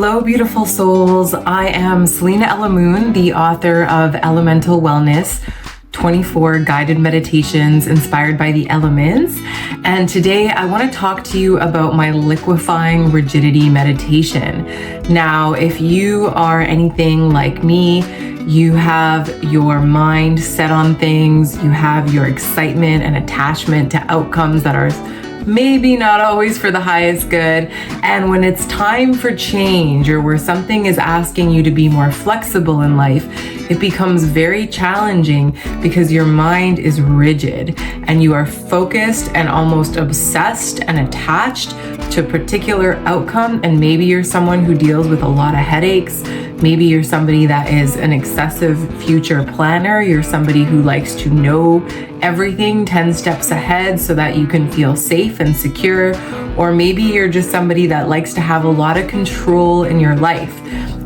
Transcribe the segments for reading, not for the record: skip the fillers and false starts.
Hello, beautiful souls. I am Selena Ella Moon, the author of Elemental Wellness, 24 guided meditations inspired by the elements. And today I want to talk to you about my Liquefying Rigidity meditation. Now, if you are anything like me, you have your mind set on things, you have your excitement and attachment to outcomes that are maybe not always for the highest good. And when it's time for change, or where something is asking you to be more flexible in life, it becomes very challenging because your mind is rigid and you are focused and almost obsessed and attached to a particular outcome. And maybe you're someone who deals with a lot of headaches. Maybe you're somebody that is an excessive future planner. You're somebody who likes to know everything 10 steps ahead so that you can feel safe and secure. Or maybe you're just somebody that likes to have a lot of control in your life.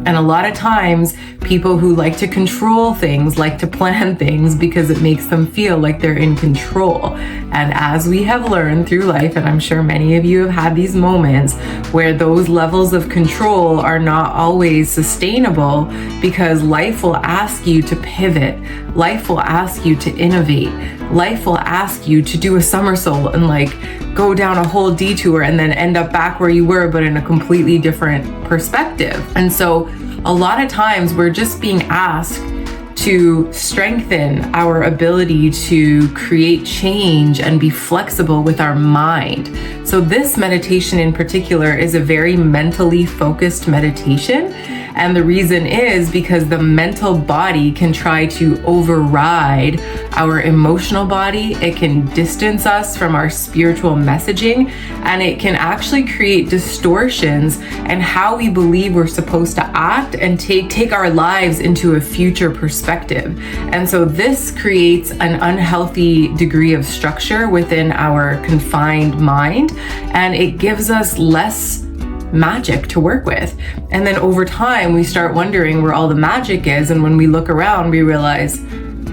And a lot of times, people who like to control things like to plan things because it makes them feel like they're in control. And as we have learned through life, and I'm sure many of you have had these moments where those levels of control are not always sustainable, because life will ask you to pivot. Life will ask you to innovate. Life will ask you to do a somersault and go down a whole detour and then end up back where you were, but in a completely different perspective. And so a lot of times we're just being asked to strengthen our ability to create change and be flexible with our mind. So this meditation in particular is a very mentally focused meditation. And the reason is because the mental body can try to override our emotional body. It can distance us from our spiritual messaging, and it can actually create distortions in how we believe we're supposed to act and take our lives into a future perspective. And so this creates an unhealthy degree of structure within our confined mind, and it gives us less magic to work with. And then over time, we start wondering where all the magic is. And when we look around, we realize,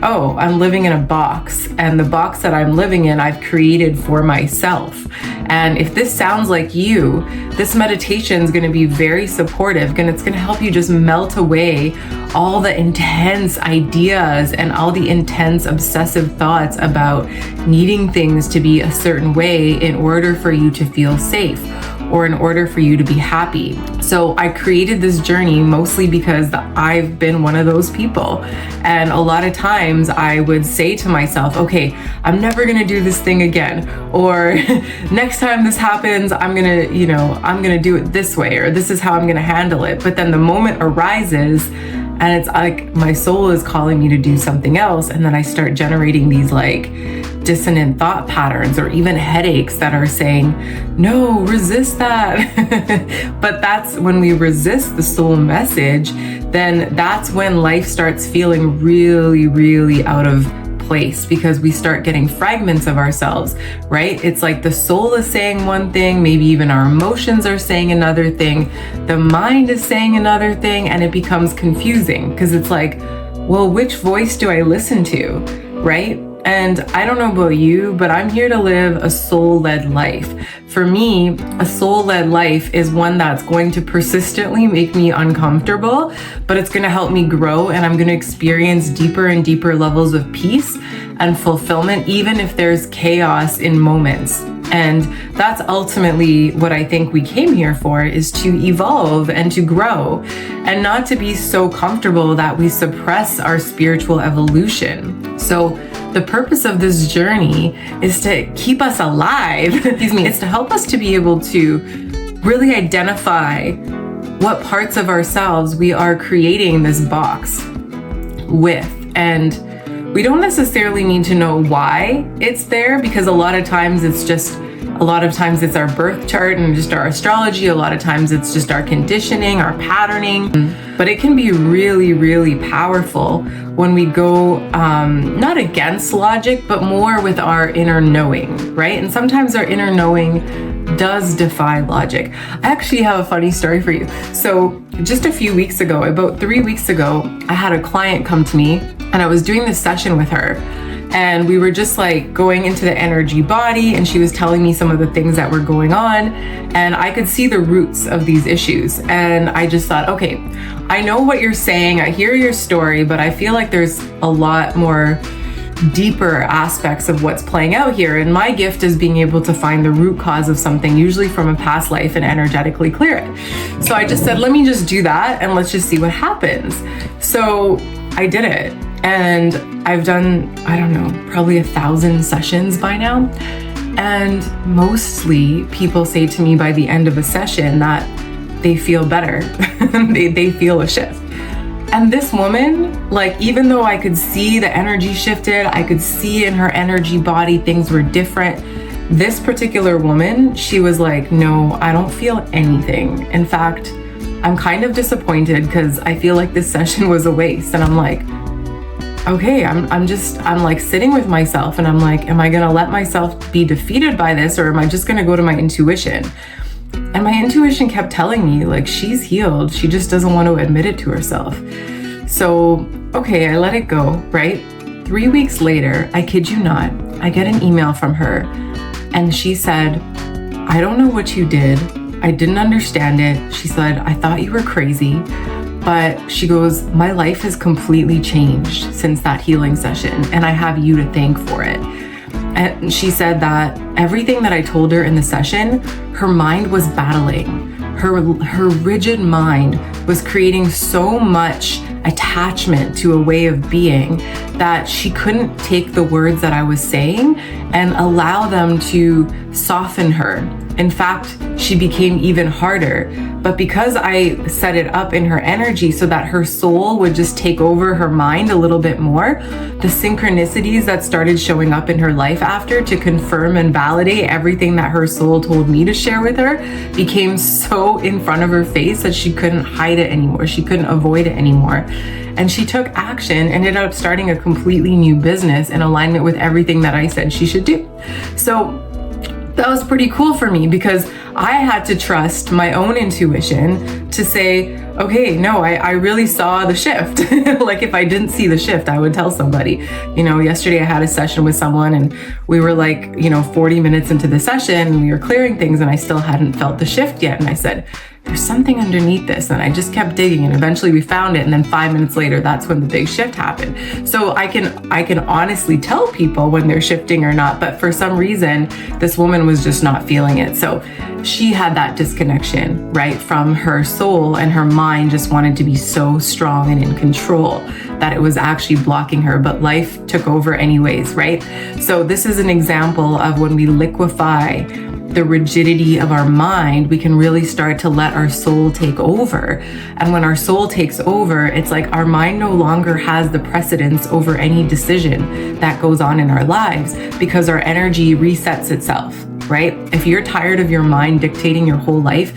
oh, I'm living in a box, and the box that I'm living in, I've created for myself. And if this sounds like you, this meditation is going to be very supportive, and it's going to help you just melt away all the intense ideas and all the intense obsessive thoughts about needing things to be a certain way in order for you to feel safe, or in order for you to be happy. So I created this journey mostly because I've been one of those people. And a lot of times I would say to myself, okay, I'm never gonna do this thing again. Or next time this happens, I'm gonna do it this way, or this is how I'm gonna handle it. But then the moment arises and it's like my soul is calling me to do something else. And then I start generating these dissonant thought patterns, or even headaches that are saying, no, resist that. But that's when we resist the soul message, then that's when life starts feeling really, really out of place, because we start getting fragments of ourselves, right? It's like the soul is saying one thing, maybe even our emotions are saying another thing, the mind is saying another thing, and it becomes confusing because it's like, well, which voice do I listen to, right? And I don't know about you, but I'm here to live a soul-led life. For me, a soul-led life is one that's going to persistently make me uncomfortable, but it's going to help me grow, and I'm going to experience deeper and deeper levels of peace and fulfillment, even if there's chaos in moments. And that's ultimately what I think we came here for, is to evolve and to grow, and not to be so comfortable that we suppress our spiritual evolution. So the purpose of this journey is to keep us alive. It's to help us to be able to really identify what parts of ourselves we are creating this box with. And we don't necessarily need to know why it's there, because a lot of times it's our birth chart and just our astrology. A lot of times it's just our conditioning, our patterning. But it can be really, really powerful when we go not against logic, but more with our inner knowing, right? And sometimes our inner knowing does defy logic. I actually have a funny story for you. So just a few weeks ago, about 3 weeks ago, I had a client come to me, and I was doing this session with her. And we were just like going into the energy body, and she was telling me some of the things that were going on, and I could see the roots of these issues. And I just thought, okay, I know what you're saying, I hear your story, but I feel like there's a lot more deeper aspects of what's playing out here. And my gift is being able to find the root cause of something, usually from a past life, and energetically clear it. So I just said, let me just do that and let's just see what happens. So I did it. And I've done, I don't know, probably 1,000 sessions by now. And mostly people say to me by the end of a session that they feel better. they feel a shift. And this woman, like, even though I could see the energy shifted, I could see in her energy body things were different. This particular woman, she was like, no, I don't feel anything. In fact, I'm kind of disappointed because I feel like this session was a waste. And I'm like, okay, I'm like sitting with myself, and I'm like, am I gonna let myself be defeated by this, or am I just gonna go to my intuition? And my intuition kept telling me, like, she's healed. She just doesn't want to admit it to herself. So, okay, I let it go, right? 3 weeks later, I kid you not, I get an email from her, and she said, I don't know what you did. I didn't understand it. She said, I thought you were crazy. But she goes, my life has completely changed since that healing session, and I have you to thank for it. And she said that everything that I told her in the session, her mind was battling. Her rigid mind was creating so much attachment to a way of being that she couldn't take the words that I was saying and allow them to soften her. In fact, she became even harder. But because I set it up in her energy so that her soul would just take over her mind a little bit more, the synchronicities that started showing up in her life after to confirm and validate everything that her soul told me to share with her became so in front of her face that she couldn't hide it anymore. She couldn't avoid it anymore. And she took action, ended up starting a completely new business in alignment with everything that I said she should do. So that was pretty cool for me, because I had to trust my own intuition to say, okay, no, I really saw the shift. Like, if I didn't see the shift, I would tell somebody. You know, yesterday I had a session with someone, and we were like, 40 minutes into the session, and we were clearing things, and I still hadn't felt the shift yet. And I said, there's something underneath this. And I just kept digging, and eventually we found it. And then 5 minutes later, that's when the big shift happened. So I can honestly tell people when they're shifting or not, but for some reason, this woman was just not feeling it. So she had that disconnection, right, from her soul, and her mind just wanted to be so strong and in control that it was actually blocking her, but life took over anyways, right? So this is an example of when we liquefy the rigidity of our mind, we can really start to let our soul take over. And when our soul takes over, it's like our mind no longer has the precedence over any decision that goes on in our lives, because our energy resets itself, right? If you're tired of your mind dictating your whole life,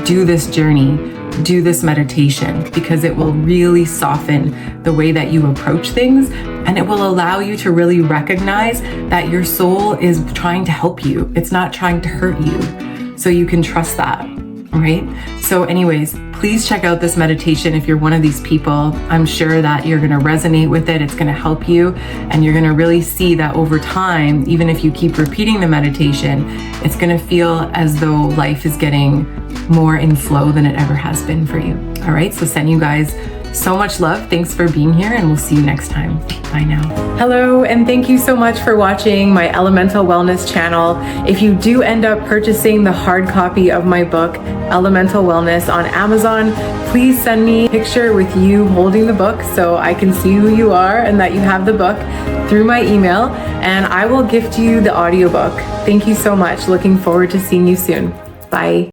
do this journey. Do this meditation, because it will really soften the way that you approach things, and it will allow you to really recognize that your soul is trying to help you. It's not trying to hurt you. So you can trust that, right? So anyways, please check out this meditation if you're one of these people. I'm sure that you're going to resonate with it. It's going to help you, and you're going to really see that over time, even if you keep repeating the meditation, it's going to feel as though life is getting more in flow than it ever has been for you. All right, so send you guys so much love. Thanks for being here, and we'll see you next time. Bye now. Hello, and thank you so much for watching my Elemental Wellness channel. If you do end up purchasing the hard copy of my book, Elemental Wellness, on Amazon, please send me a picture with you holding the book so I can see who you are and that you have the book through my email, and I will gift you the audiobook. Thank you so much. Looking forward to seeing you soon. Bye.